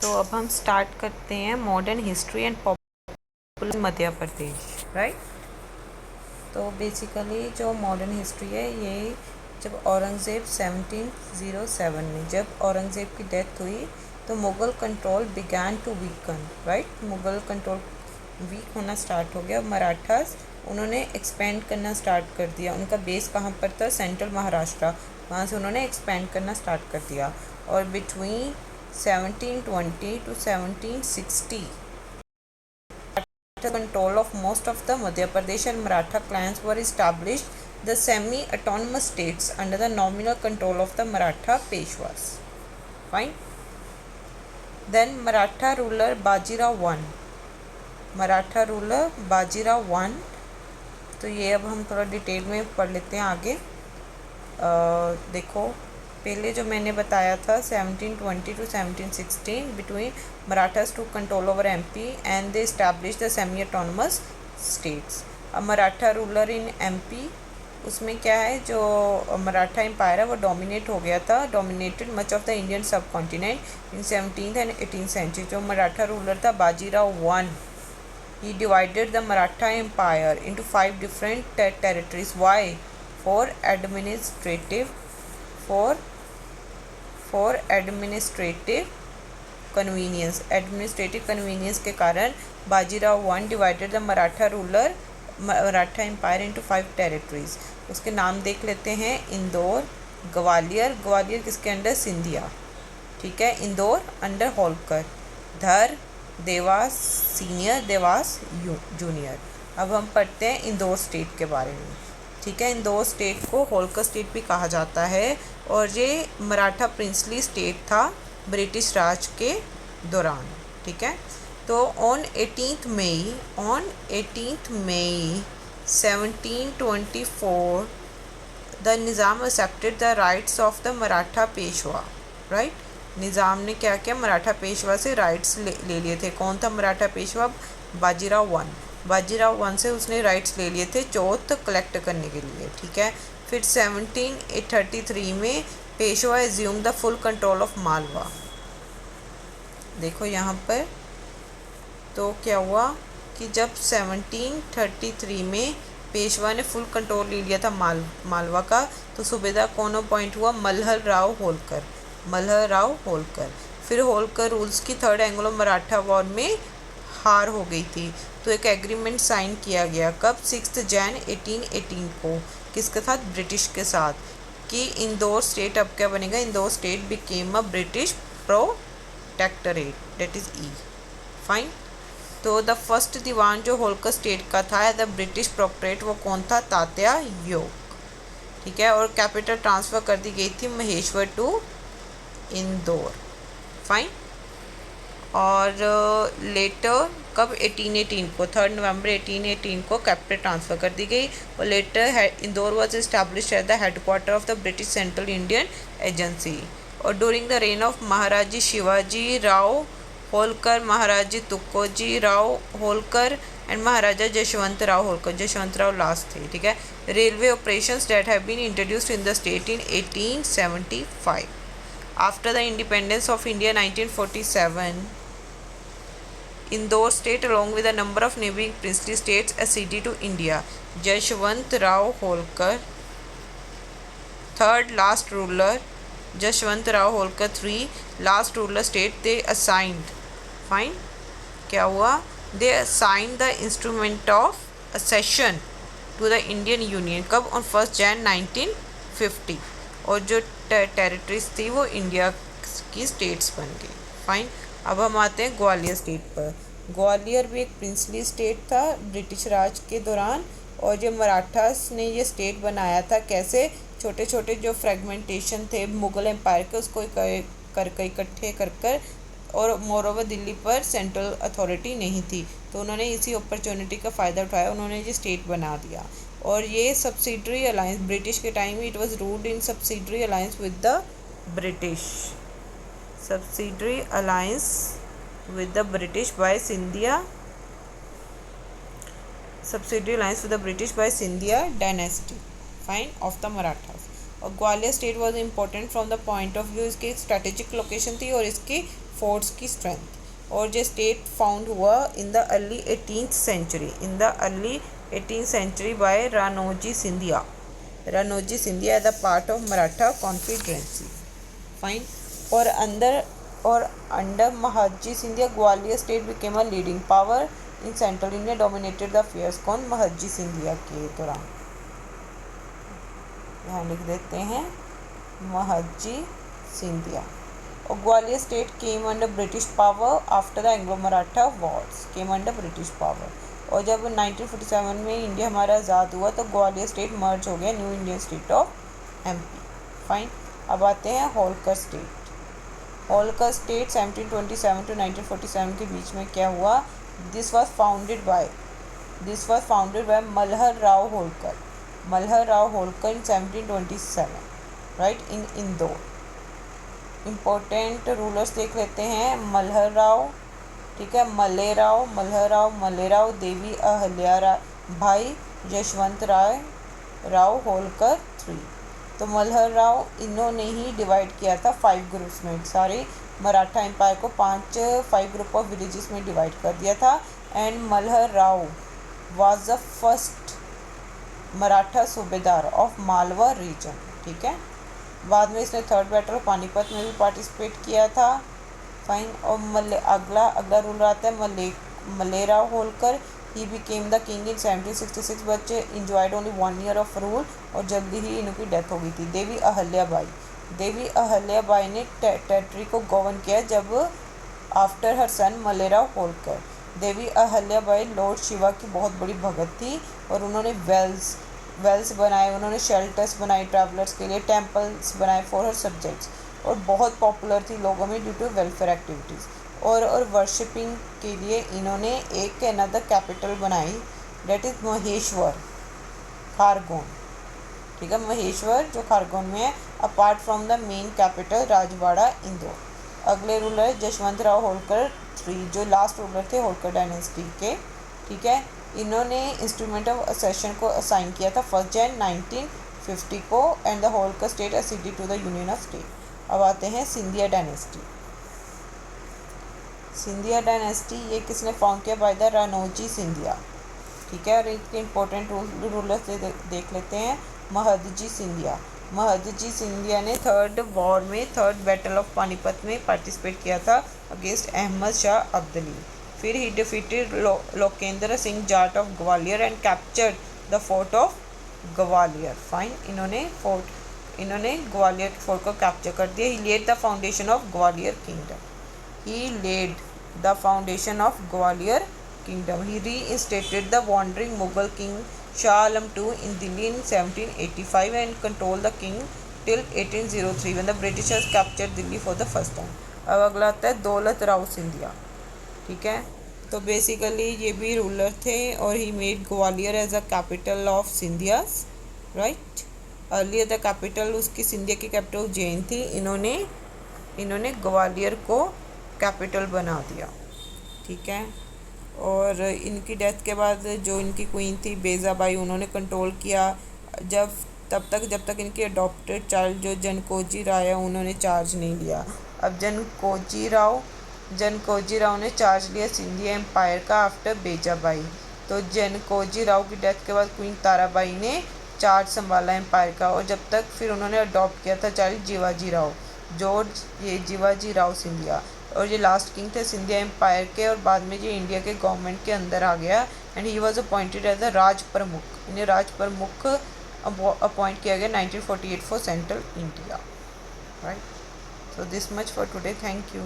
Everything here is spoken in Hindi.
तो अब हम स्टार्ट करते हैं modern history and popular Madhya Pradesh, right. तो बेसिकली जो मॉडर्न हिस्ट्री है ये जब औरंगज़ेब 1707 में जब औरंगज़ेब की डेथ हुई तो Mughal control began to weaken, right. Mughal control weak होना स्टार्ट हो गया। मराठास उन्होंने एक्सपेंड करना स्टार्ट कर दिया। उनका बेस कहाँ पर था? सेंट्रल महाराष्ट्र, वहाँ से उन्होंने एक्सपेंड करना स्टार्ट कर दिया। और between 1720 to 1760 control of most of the Madhya Pradesh and Maratha clans were established the semi-autonomous states under the nominal control of the Maratha Peshwas. Fine. Then Maratha ruler Bajirao I. Maratha ruler Bajirao one. तो ये अब हम थोड़ा डिटेल में पढ़ लेते हैं आगे। देखो पहले जो मैंने बताया था 1720 to 1716 between Marathas to control over MP and they establish the semi autonomous states. अब मराठा रूलर इन एमपी उसमें क्या है, जो मराठा एम्पायर है वो डोमिनेट हो गया था, dominated much of the Indian subcontinent in 17th and 18th century. जो मराठा रूलर था Bajirao one, he divided the Maratha Empire into 5 different territories. Why? For administrative convenience. Administrative convenience के कारण Bajirao one divided the Maratha Empire into 5 territories. उसके नाम देख लेते हैं। इंदौर, ग्वालियर, ग्वालियर किसके अंडर? सिंधिया, ठीक है। इंदौर अंडर होलकर, धर, देवास सीनियर, देवास जूनियर। अब हम पढ़ते हैं इंदौर स्टेट के बारे में, ठीक है। इंदौर स्टेट को होलकर स्टेट भी कहा जाता है और ये मराठा प्रिंसली स्टेट था ब्रिटिश राज के दौरान, ठीक है। तो on 18th May 1724 the Nizam accepted the rights of the Maratha Peshwa, right. Nizam ने क्या किया? मराठा पेशवा से राइट्स ले लिए थे। कौन था मराठा पेशवा? बाजीराव वन। बाजीराव वन से उसने राइट्स ले लिए थे चौथ कलेक्ट करने के लिए, ठीक है। फिर 1733 में Peshwa assume the full control of Malwa. देखो यहाँ पर तो क्या हुआ कि जब 1733 में पेशवा ने फुल कंट्रोल ले लिया था मालवा का, तो सूबेदार कौन अपॉइंट हुआ? मल्हर राव होलकर। फिर होलकर रूल्स की थर्ड एंग्लो मराठा वॉर में हार हो गई थी, तो एक एग्रीमेंट साइन किया गया। कब? 6 जनवरी 1818 को। किसके साथ? ब्रिटिश के साथ। कि इंदौर स्टेट अब क्या बनेगा? Indore state became a British protectorate, that is E. Fine. तो द फर्स्ट दीवान जो होलकर स्टेट का था द ब्रिटिश प्रोटेक्टोरेट, वो कौन था? तात्या योग, ठीक है। और कैपिटल ट्रांसफ़र कर दी गई थी महेश्वर टू इंदौर। फाइन। और लेटर कब? 1818 को, 3 नवंबर 1818 को कैपिटल ट्रांसफ़र कर दी गई। और later Indore was establish at the headquarter of the British central Indian agency. और during the reign of Maharaja Shivaji Rao Holkar, Maharaja Tukoji Rao Holkar and Maharaja Jashwant Rao Holkar, Jashwant Rao last थे, ठीक है। Railway operations that have been introduced in the state in 1875। After the independence of India 1947, Indore state along with a number of neighboring princely states acceded to India. Jashwant Rao Holkar, third last ruler, Jashwant Rao Holkar 3 last ruler state they assigned. Fine. क्या हुआ? They assigned the instrument of accession to the Indian Union. कब? On 1 January 1950। और जो टेरिटरीज थी वो इंडिया की स्टेट्स बन गई। फाइन। अब हम आते हैं ग्वालियर स्टेट पर। ग्वालियर भी एक प्रिंसली स्टेट था ब्रिटिश राज के दौरान, और जो मराठास ने ये स्टेट बनाया था कैसे? छोटे छोटे जो फ्रेगमेंटेशन थे मुग़ल एम्पायर के उसको इकट्ठे कर और मोरोवर दिल्ली पर सेंट्रल अथॉरिटी नहीं थी, तो उन्होंने इसी अपॉर्चुनिटी का फ़ायदा उठाया, उन्होंने ये स्टेट बना दिया। और ये सब्सिडरी अलायंस ब्रिटिश के टाइम में it was ruled in subsidiary alliance with the British, subsidiary alliance with the British by Scindia, subsidiary alliance with the British by Scindia dynasty, fine, of the Marathas. और Gwalior state was important from the point of view, इसकी स्ट्रेटेजिक लोकेशन थी और इसकी फोर्ट्स की स्ट्रेंथ। और ये स्टेट फाउंड हुआ in the early 18th century, in the early 18th century by Ranoji Scindia. Ranoji Scindia the part of Maratha confederacy. Fine. और under Mahadji Scindia Gwalior state became a leading power in central India, dominated the affairs. कौन? महादजी सिंधिया के दौरान। यहाँ लिख देते हैं महादजी सिंधिया। और Gwalior state came under British power after the Anglo Maratha Wars, came under British power. और जब 1947 में इंडिया हमारा आज़ाद हुआ तो ग्वालियर स्टेट मर्ज हो गया new Indian state of MP. Fine. अब आते हैं Holkar state. Holkar state 1727 to 1947 के बीच में क्या हुआ? This was founded by Malhar Rao Holkar, Malhar Rao Holkar in 1727, right, in Indore. Important rulers देख लेते हैं। मल्हर राव, ठीक है, मल्लेराव, देवी अहल्या भाई यशवंत राव होलकर 3। तो मल्हर राव इन्होंने ही डिवाइड किया था 5 ग्रुप्स में, सारे मराठा एम्पायर को 5 ग्रुप ऑफ विलेजेस में डिवाइड कर दिया था। And Malhar Rao was the first Maratha subedar of Malwa reason, ठीक है। बाद में इसने थर्ड बैटल ऑफ पानीपत में भी पार्टिसिपेट किया था। फाइन। और अगला रूलर आता है Malerao Holkar. He became the king in 1766 but enjoyed only 1 year of rule, और जल्दी ही इनकी डेथ हो गई थी। देवी अहल्याबाई ने टेरिटरी को गवर्न किया जब आफ्टर हर सन मल्लेराव होलकर। देवी अहल्याबाई लॉर्ड शिवा की बहुत बड़ी भगत थी और उन्होंने वेल्स बनाए, उन्होंने शेल्टर्स बनाए ट्रैवलर्स के लिए, टेम्पल्स बनाए फॉर हर सब्जेक्ट्स, और बहुत पॉपुलर थी लोगों में ड्यू टू वेलफेयर एक्टिविटीज़। और वर्शिपिंग के लिए इन्होंने एक अनदर कैपिटल बनाई, डेट इज़ महेश्वर खारगोन, ठीक है, महेश्वर जो खारगोन में है, apart from the main capital Rajwada Indore. अगले रूलर यशवंत राव होलकर 3, जो लास्ट रूलर थे होलकर डायनेस्टी के, ठीक है। इन्होंने इंस्ट्रूमेंट ऑफ असेशन को असाइन किया था 1 जनवरी 1950 को, and the Holkar state acceded to the union of state. अब आते हैं सिंधिया डायनेस्टी। सिंधिया डायनेस्टी ये किसने फॉर्म किया? बाय द रानोजी सिंधिया, ठीक है। और इसके इंपॉर्टेंट रूलर्स देख लेते हैं। महदजी सिंधिया ने थर्ड बैटल ऑफ पानीपत में पार्टिसिपेट किया था अगेंस्ट अहमद शाह अब्दाली। फिर he defeated Lokendra Singh Jat of Gwalior and captured the fort of Gwalior. Fine. इन्होंने ग्वालियर फोर्ट को कैप्चर कर दिया। He led the foundation of Gwalior kingdom. He reinstated the wandering Mughal king Shah Alam II in Delhi in 1785 and controlled the king till 1803 when the Britishers captured Delhi for the first time. अब अगला आता है दौलत राव सिंधिया, ठीक है। तो बेसिकली ये भी रूलर थे और he made Gwalior as a capital of Scindias, right. Earlier the capital उसकी सिंधिया की कैपिटल उज्जैन थी। इन्होंने ग्वालियर को कैपिटल बना दिया, ठीक है। और इनकी डेथ के बाद जो इनकी क्वीन थी बेजाबाई, उन्होंने कंट्रोल किया जब तक इनके अडॉप्टेड चाइल्ड जो जनकोजी राय है उन्होंने चार्ज नहीं लिया। अब जनकोजी राव ने चार्ज लिया सिंधिया एम्पायर का आफ्टर बेजाबाई। तो जनकोजी राव की डेथ के बाद क्वीन ताराबाई ने चार्ज संभाला एम्पायर का, और जब तक फिर उन्होंने अडॉप्ट किया था चाइल्ड जीवाजी राव सिंधिया, और ये लास्ट किंग थे सिंधिया एम्पायर के। और बाद में ये इंडिया के गवर्नमेंट के अंदर आ गया and he was appointed as a Rajpramukh. इन्हें राज प्रमुख अपॉइंट किया गया 1948 for central India, right. So this much for today, thank you.